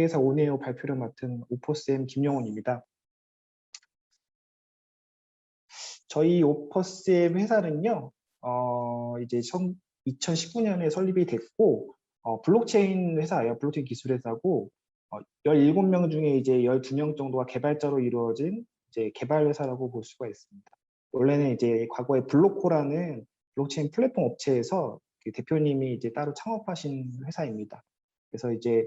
국제회사 오네오 발표를 맡은 오퍼쌤 김영훈입니다. 저희 오퍼쌤 회사는요, 이제 2019년에 설립이 됐고, 블록체인 회사예요. 블록체인 기술 회사고, 17명 중에 이제 12명 정도가 개발자로 이루어진 이제 개발 회사라고 볼 수가 있습니다. 원래는 이제 과거에 블록코라는 블록체인 플랫폼 업체에서 그 대표님이 이제 따로 창업하신 회사입니다. 그래서 이제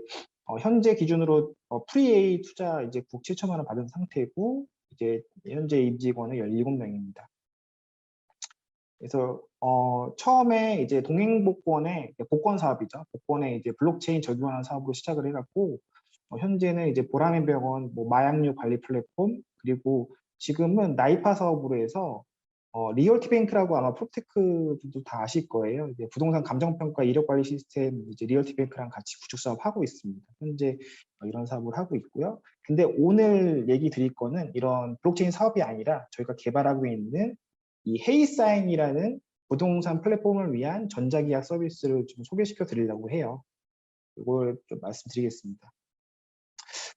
현재 기준으로 프리A 투자 이제 9억 7천만 원 받은 상태고, 이제 현재 임직원은 17명입니다. 그래서 처음에 이제 동행복권의 복권 사업이죠. 복권에 이제 블록체인 적용하는 사업으로 시작을 해갖고 현재는 이제 보람의병원 뭐 마약류 관리 플랫폼, 그리고 지금은 나이파 사업으로 해서 리얼티뱅크라고 아마 프로테크 분도 다 아실 거예요. 이제 부동산 감정평가 이력 관리 시스템 이제 리얼티뱅크랑 같이 구축 사업 하고 있습니다. 현재 이런 사업을 하고 있고요. 근데 오늘 얘기 드릴 거는 이런 블록체인 사업이 아니라 저희가 개발하고 있는 이 헤이사인이라는 부동산 플랫폼을 위한 전자계약 서비스를 좀 소개시켜 드리려고 해요. 이걸 좀 말씀드리겠습니다.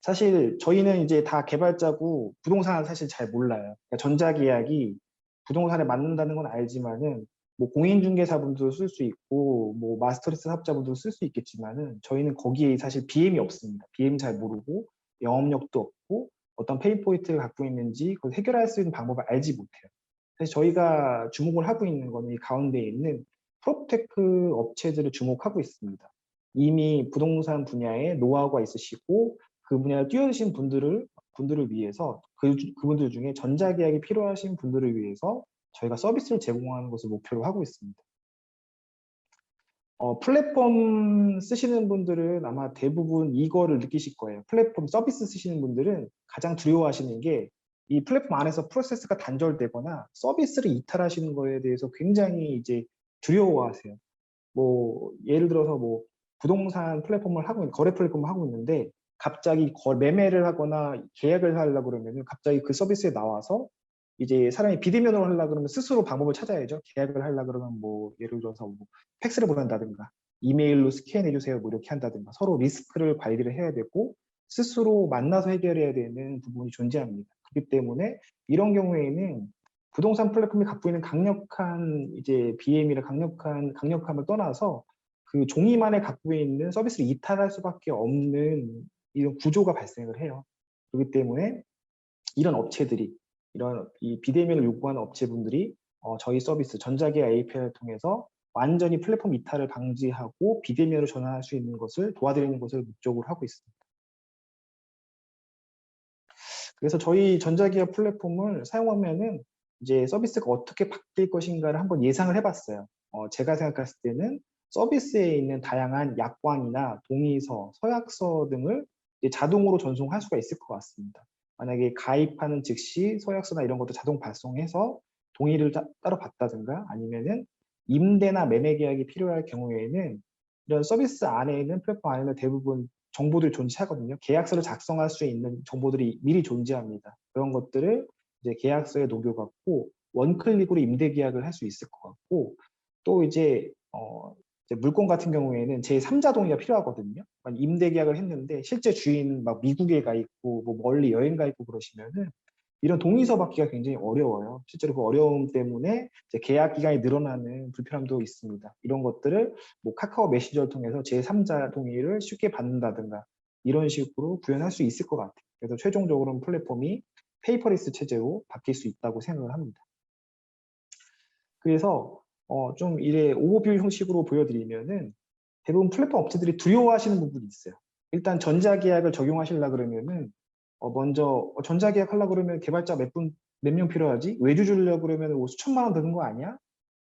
사실 저희는 이제 다 개발자고 부동산은 사실 잘 몰라요. 그러니까 전자계약이 부동산에 맞는다는 건 알지만은 뭐 공인중개사분도 쓸 수 있고 뭐 마스터리스 사업자분도 쓸 수 있겠지만은 저희는 거기에 사실 BM이 없습니다. BM 잘 모르고 영업력도 없고 어떤 페인 포인트를 갖고 있는지 그걸 해결할 수 있는 방법을 알지 못해요. 그래서 저희가 주목을 하고 있는 거는 이 가운데 있는 프로테크 업체들을 주목하고 있습니다. 이미 부동산 분야에 노하우가 있으시고 그 분야에 뛰어드신 분들을 위해서 그분들 중에 전자계약이 필요하신 분들을 위해서 저희가 서비스를 제공하는 것을 목표로 하고 있습니다. 플랫폼 쓰시는 분들은 아마 대부분 이거를 느끼실 거예요. 플랫폼 서비스 쓰시는 분들은 가장 두려워하시는 게 이 플랫폼 안에서 프로세스가 단절되거나 서비스를 이탈하시는 거에 대해서 굉장히 이제 두려워하세요. 뭐 예를 들어서 뭐 부동산 플랫폼을 하고 거래 플랫폼을 하고 있는데 갑자기 매매를 하거나 계약을 하려고 그러면 갑자기 그 서비스에 나와서 이제 사람이 비대면으로 하려고 그러면 스스로 방법을 찾아야죠. 계약을 하려고 그러면 뭐 예를 들어서 뭐 팩스를 보낸다든가 이메일로 스캔해 주세요 뭐 이렇게 한다든가 서로 리스크를 관리를 해야 되고 스스로 만나서 해결해야 되는 부분이 존재합니다. 그렇기 때문에 이런 경우에는 부동산 플랫폼이 갖고 있는 강력한 이제 BM이나 강력함을 떠나서 그 종이만에 갖고 있는 서비스를 이탈할 수밖에 없는 이런 구조가 발생을 해요. 그렇기 때문에 이런 업체들이 이런 이 비대면을 요구하는 업체분들이 저희 서비스 전자계약 API를 통해서 완전히 플랫폼 이탈을 방지하고 비대면으로 전환할 수 있는 것을 도와드리는 것을 목적으로 하고 있습니다. 그래서 저희 전자계약 플랫폼을 사용하면은 이제 서비스가 어떻게 바뀔 것인가를 한번 예상을 해봤어요. 제가 생각했을 때는 서비스에 있는 다양한 약관이나 동의서, 서약서 등을 이제 자동으로 전송할 수가 있을 것 같습니다. 만약에 가입하는 즉시 서약서나 이런 것도 자동 발송해서 동의를 따로 받다든가 아니면은 임대나 매매 계약이 필요할 경우에는 이런 서비스 안에 있는 플랫폼 안에는 대부분 정보들이 존재하거든요. 계약서를 작성할 수 있는 정보들이 미리 존재합니다. 그런 것들을 이제 계약서에 녹여갖고 원클릭으로 임대 계약을 할 수 있을 것 같고 또 이제 물건 같은 경우에는 제3자 동의가 필요하거든요. 임대 계약을 했는데 실제 주인은 막 미국에 가 있고 뭐 멀리 여행 가 있고 그러시면은 이런 동의서 받기가 굉장히 어려워요. 실제로 그 어려움 때문에 이제 계약 기간이 늘어나는 불편함도 있습니다. 이런 것들을 뭐 카카오 메신저를 통해서 제3자 동의를 쉽게 받는다든가 이런 식으로 구현할 수 있을 것 같아요. 그래서 최종적으로는 플랫폼이 페이퍼리스 체제로 바뀔 수 있다고 생각을 합니다. 그래서 좀 이래 오버뷰 형식으로 보여드리면은 대부분 플랫폼 업체들이 두려워하시는 부분이 있어요. 일단 전자계약을 적용하시려 그러면은 먼저 전자계약 하려고 그러면 개발자 몇 명 필요하지? 외주 주려고 그러면 뭐 수천만 원 드는 거 아니야?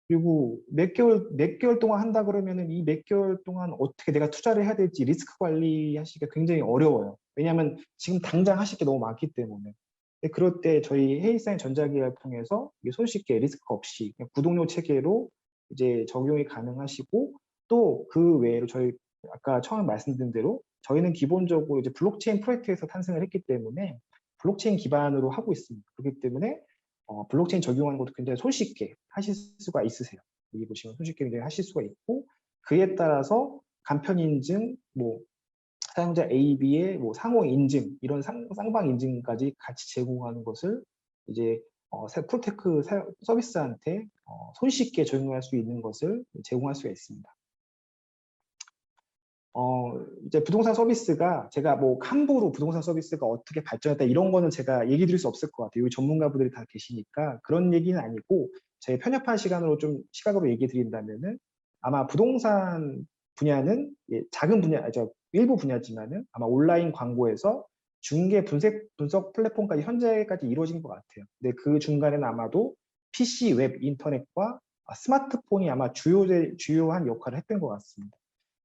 그리고 몇 개월 동안 한다 그러면은 이 몇 개월 동안 어떻게 내가 투자를 해야 될지 리스크 관리하시기가 굉장히 어려워요. 왜냐하면 지금 당장 하실 게 너무 많기 때문에. 그럴 때 저희 헤이사인 전자계약을 통해서 손쉽게 리스크 없이 그냥 구독료 체계로 이제 적용이 가능하시고 또 그 외에로 저희 아까 처음에 말씀드린 대로 저희는 기본적으로 이제 블록체인 프로젝트에서 탄생을 했기 때문에 블록체인 기반으로 하고 있습니다. 그렇기 때문에 블록체인 적용하는 것도 굉장히 손쉽게 하실 수가 있으세요. 여기 보시면 손쉽게 굉장히 하실 수가 있고 그에 따라서 간편 인증, 뭐 사용자 A, B의 뭐 상호 인증, 이런 쌍방 인증까지 같이 제공하는 것을 이제 프로테크 서비스한테 손쉽게 적용할 수 있는 것을 제공할 수가 있습니다. 이제 부동산 서비스가 제가 뭐 함부로 부동산 서비스가 어떻게 발전했다 이런 거는 제가 얘기 드릴 수 없을 것 같아요. 여기 전문가분들이 다 계시니까 그런 얘기는 아니고 제 편협한 시간으로 좀 시각으로 얘기 드린다면은 아마 부동산 분야는 작은 분야, 일부 분야지만은 아마 온라인 광고에서 중개 분석 플랫폼까지 현재까지 이루어진 것 같아요. 근데 그 중간에는 아마도 PC, 웹, 인터넷과 스마트폰이 아마 주요한 역할을 했던 것 같습니다.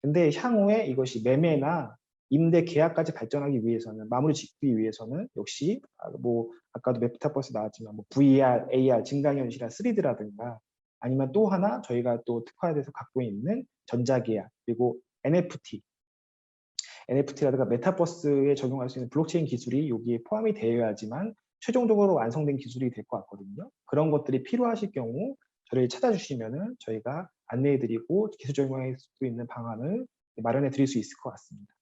근데 향후에 이것이 매매나 임대 계약까지 발전하기 위해서는 마무리 짓기 위해서는 역시 뭐 아까도 메타버스 나왔지만 뭐 VR, AR, 증강현실이나 3D라든가 아니면 또 하나 저희가 또 특화돼서 갖고 있는 전자계약 그리고 NFT라든가 메타버스에 적용할 수 있는 블록체인 기술이 여기에 포함이 되어야지만 최종적으로 완성된 기술이 될 것 같거든요. 그런 것들이 필요하실 경우 저를 찾아주시면은 저희가 안내해드리고 기술 적용할 수 있는 방안을 마련해 드릴 수 있을 것 같습니다.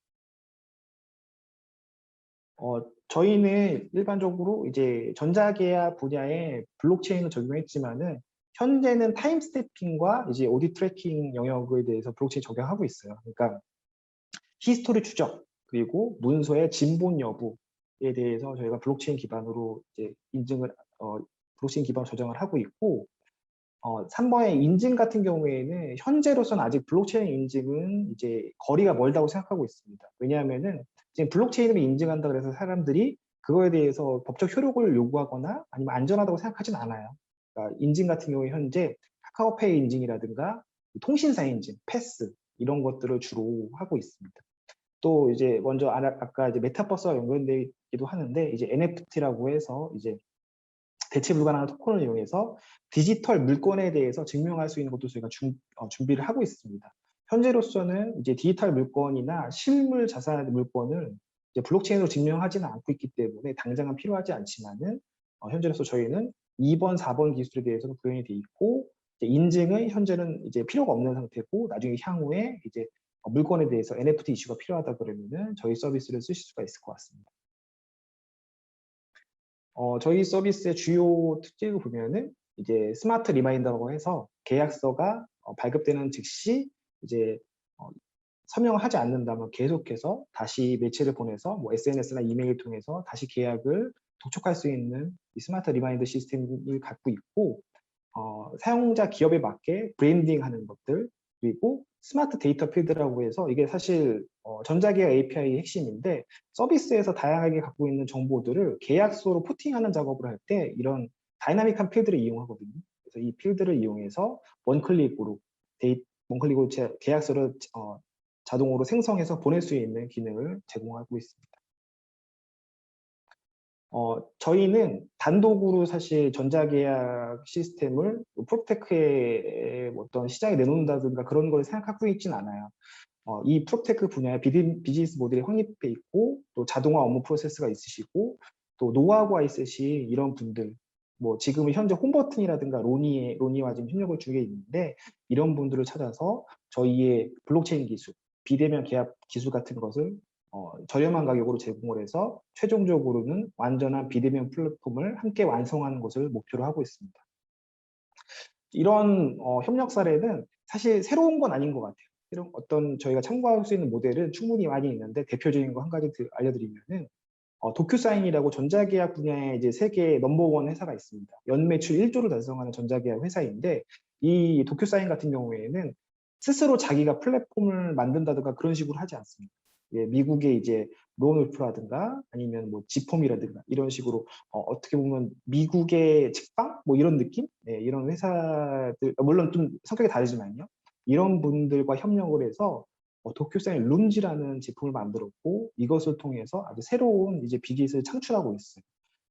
저희는 일반적으로 이제 전자계약 분야에 블록체인을 적용했지만은 현재는 타임 스태핑과 이제 오디오 트래킹 영역에 대해서 블록체인 적용하고 있어요. 그러니까 히스토리 추적 그리고 문서의 진본 여부에 대해서 저희가 블록체인 기반으로 이제 블록체인 기반으로 저장을 하고 있고 3번의 인증 같은 경우에는 현재로서는 아직 블록체인 인증은 이제 거리가 멀다고 생각하고 있습니다. 왜냐하면은 지금 블록체인으로 인증한다 그래서 사람들이 그거에 대해서 법적 효력을 요구하거나 아니면 안전하다고 생각하진 않아요. 그러니까 인증 같은 경우에 현재 카카오페이 인증이라든가 통신사 인증, 패스 이런 것들을 주로 하고 있습니다. 또 이제 먼저 아까 이제 메타버스와 연관되기도 하는데 이제 NFT라고 해서 이제 대체 불가능한 토큰을 이용해서 디지털 물건에 대해서 증명할 수 있는 것도 저희가 준비를 하고 있습니다. 현재로서는 이제 디지털 물건이나 실물 자산 물건을 이제 블록체인으로 증명하지는 않고 있기 때문에 당장은 필요하지 않지만은 현재로서 저희는 2번, 4번 기술에 대해서는 구현이 돼 있고 인증은 현재는 이제 필요가 없는 상태고 나중에 향후에 이제 물건에 대해서 NFT 이슈가 필요하다 그러면은 저희 서비스를 쓰실 수가 있을 것 같습니다. 저희 서비스의 주요 특징을 보면은 이제 스마트 리마인더라고 해서 계약서가 발급되는 즉시 이제 서명을 하지 않는다면 계속해서 다시 매체를 보내서 뭐 SNS나 이메일 통해서 다시 계약을 독촉할 수 있는 이 스마트 리마인더 시스템을 갖고 있고 사용자 기업에 맞게 브랜딩하는 것들 그리고 스마트 데이터 필드라고 해서 이게 사실 전자계약 API의 핵심인데 서비스에서 다양하게 갖고 있는 정보들을 계약서로 포팅하는 작업을 할 때 이런 다이나믹한 필드를 이용하거든요. 그래서 이 필드를 이용해서 원클릭으로 계약서를 자동으로 생성해서 보낼 수 있는 기능을 제공하고 있습니다. 저희는 단독으로 사실 전자계약 시스템을 프로테크의 어떤 시장에 내놓는다든가 그런 걸 생각하고 있지는 않아요. 이 프로테크 분야에 비즈니스 모델이 확립돼 있고 또 자동화 업무 프로세스가 있으시고 또 노하우가 있으신 이런 분들 뭐 지금은 현재 홈버튼이라든가 로니와 지금 협력을 중에 있는데 이런 분들을 찾아서 저희의 블록체인 기술, 비대면 계약 기술 같은 것을 저렴한 가격으로 제공을 해서 최종적으로는 완전한 비대면 플랫폼을 함께 완성하는 것을 목표로 하고 있습니다. 이런 협력 사례는 사실 새로운 건 아닌 것 같아요. 이런 어떤 저희가 참고할 수 있는 모델은 충분히 많이 있는데 대표적인 거 한 가지 알려드리면은 도큐사인이라고 전자계약 분야에 이제 세계 넘버원 회사가 있습니다. 연매출 1조를 달성하는 전자계약 회사인데 이 도큐사인 같은 경우에는 스스로 자기가 플랫폼을 만든다든가 그런 식으로 하지 않습니다. 미국의 이제 론울프라든가 아니면 뭐 지폼이라든가 이런 식으로 어떻게 보면 미국의 책방 뭐 이런 느낌? 네, 이런 회사들 물론 좀 성격이 다르지만요. 이런 분들과 협력을 해서 도큐사인 룸즈라는 제품을 만들었고 이것을 통해서 아주 새로운 이제 비즈니스를 창출하고 있어요.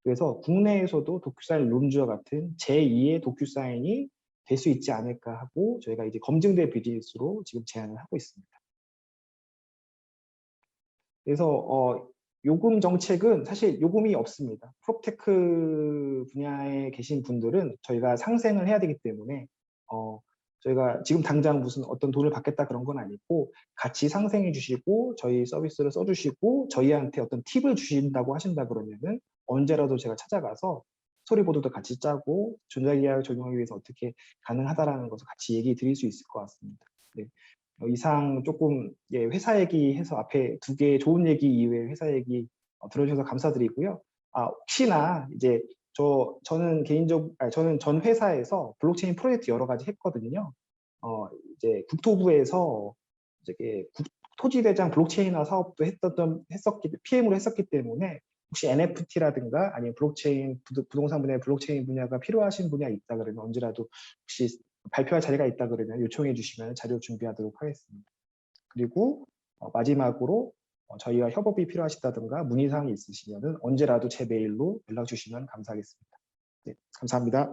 그래서 국내에서도 도큐사인 룸즈와 같은 제2의 도큐사인이 될 수 있지 않을까 하고 저희가 이제 검증된 비즈니스로 지금 제안을 하고 있습니다. 그래서 요금 정책은 사실 요금이 없습니다. 프롭테크 분야에 계신 분들은 저희가 상생을 해야 되기 때문에 저희가 지금 당장 무슨 어떤 돈을 받겠다 그런 건 아니고 같이 상생해 주시고 저희 서비스를 써주시고 저희한테 어떤 팁을 주신다고 하신다 그러면은 언제라도 제가 찾아가서 스토리보드도 같이 짜고 전자계약 적용하기 위해서 어떻게 가능하다라는 것을 같이 얘기 드릴 수 있을 것 같습니다. 네. 이상 조금 회사 얘기해서 앞에 두 개 좋은 얘기 이외에 회사 얘기 들어주셔서 감사드리고요. 혹시나 이제 저는 저는 전 회사에서 블록체인 프로젝트 여러 가지 했거든요. 이제 국토부에서 이제 토지대장 블록체인화 사업도 PM으로 했었기 때문에 혹시 NFT라든가 아니면 블록체인 부동산 분야의 블록체인 분야가 필요하신 분야 있다 그러면 언제라도 혹시 발표할 자리가 있다 그러면 요청해 주시면 자료 준비하도록 하겠습니다. 그리고 마지막으로 저희와 협업이 필요하시다든가 문의사항이 있으시면 언제라도 제 메일로 연락 주시면 감사하겠습니다. 네, 감사합니다.